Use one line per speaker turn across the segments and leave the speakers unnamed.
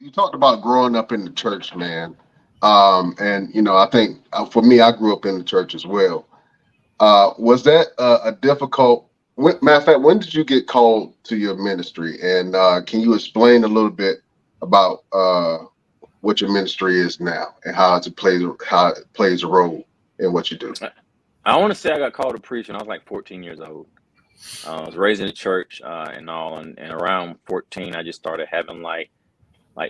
you talked about growing up in the church, man. And I think for me, I grew up in the church as well. Was that a difficult? Matter of fact, when did you get called to your ministry? And can you explain a little bit about what your ministry is now and how it plays a role in what you do?
I want to say I got called to preach when I was like 14 years old. I was raised in the church and all, and around 14, I just started having like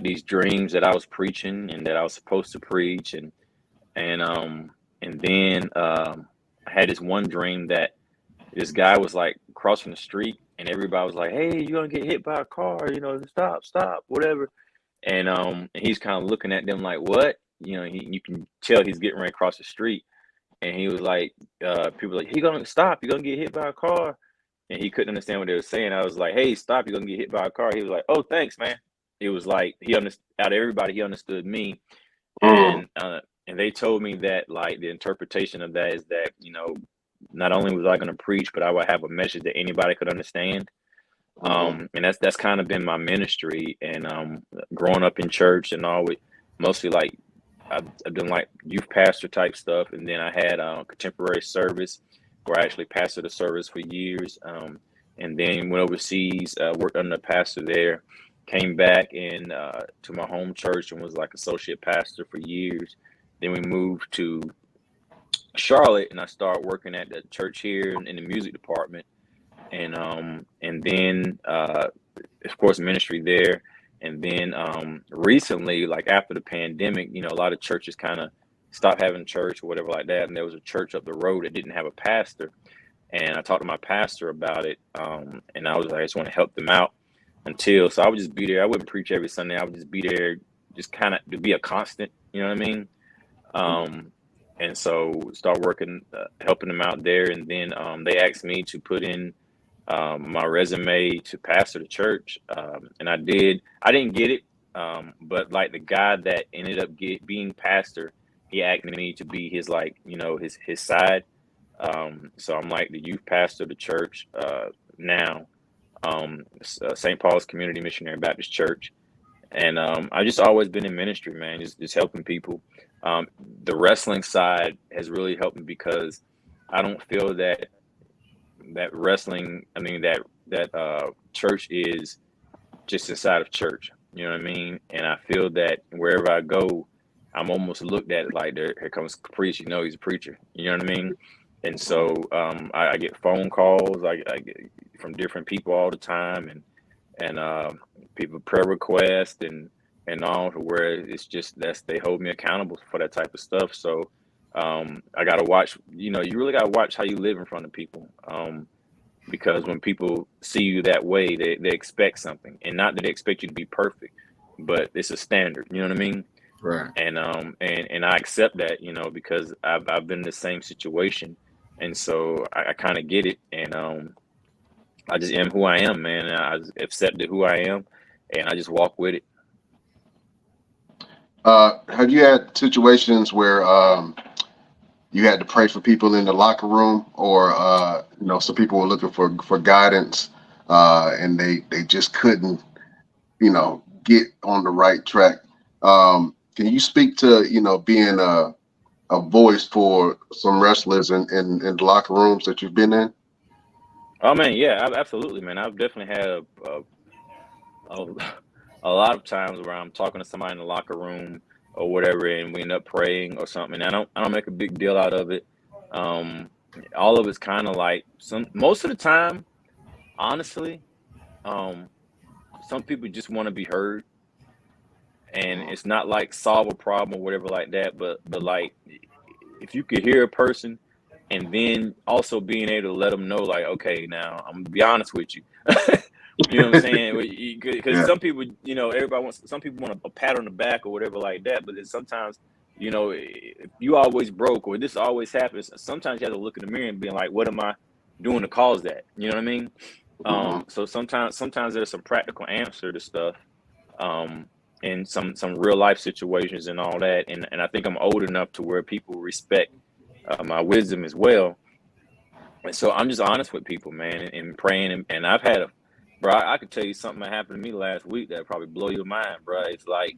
these dreams that I was preaching and that I was supposed to preach, and then I had this one dream that this guy was like crossing the street, and everybody was like, "Hey, you're gonna get hit by a car, stop, stop, whatever." And he's kind of looking at them like, "What?" You can tell he's getting ready to cross the street, and he was like, people were like, "He gonna stop, you're gonna get hit by a car," and he couldn't understand what they were saying. I was like, "Hey, stop, you're gonna get hit by a car." He was like, "Oh, thanks, man." It was like he understood out of everybody, he understood me,
Mm,
and they told me that like the interpretation of that is that not only was I going to preach, but I would have a message that anybody could understand.
mhm.
And that's kind of been my ministry, and growing up in church and all, with mostly like I've done like youth pastor type stuff, and then I had contemporary service where I actually pastored a service for years, and then went overseas, worked under a pastor there, came back and to my home church and was like associate pastor for years. Then we moved to Charlotte, and I started working at the church here in the music department, and then of course ministry there, and then recently, like after the pandemic, a lot of churches kind of stopped having church or whatever like that, and there was a church up the road that didn't have a pastor, and I talked to my pastor about it, and I was like, I just want to help them out so I would just be there. I wouldn't preach every Sunday. I would just be there, just kind of to be a constant. You know what I mean? Um, and so start working, helping them out there, and then they asked me to put in my resume to pastor the church, and I did. I didn't get it, but like the guy that ended up being pastor, he asked me to be his like his side. So I'm like the youth pastor of the church now, St. Paul's Community Missionary Baptist Church, and I just always been in ministry, man, just helping people. Um, the wrestling side has really helped me because I don't feel that wrestling, I mean that church is just inside of church. You know what I mean? And I feel that wherever I go, I'm almost looked at like, there, here comes Caprice. He's a preacher. You know what I mean? And so I get phone calls. I get from different people all the time, and people prayer requests and all, to where it's just they hold me accountable for that type of stuff. So I gotta watch. You really gotta watch how you live in front of people. Because when people see you that way, they expect something, and not that they expect you to be perfect, but it's a standard. You know what I mean?
Right.
And I accept that, because I've been in the same situation, and so I kind of get it, and I just am who I am, man. And I just accepted who I am, and I just walk with it.
Have you had situations where you had to pray for people in the locker room, or some people were looking for guidance, and they just couldn't get on the right track? Can you speak to being a voice for some wrestlers in the locker rooms that you've been in?
Oh man, yeah, absolutely, man. I've definitely had a, a lot of times where I'm talking to somebody in the locker room or whatever, and we end up praying or something. And I don't make a big deal out of it. Um, all of it's kind of like most of the time, honestly. Um, some people just want to be heard, and
Mhm.
it's not like solve a problem or whatever like that. But like, if you could hear a person, and then also being able to let them know, like, okay, now I'm gonna be honest with you. You know what I'm saying? Because
Yeah.
some people, everybody wants. Some people want a pat on the back or whatever like that. But then sometimes, if you always broke or this always happens, sometimes you have to look in the mirror and be like, what am I doing to cause that? You know what I mean?
Hmm.
So sometimes there's some practical answer to stuff, um, in some real life situations and all that. And I think I'm old enough to where people respect my wisdom as well. And so I'm just honest with people, man, and praying. And I've had Bro, I could tell you something that happened to me last week that probably blow your mind, bro. It's like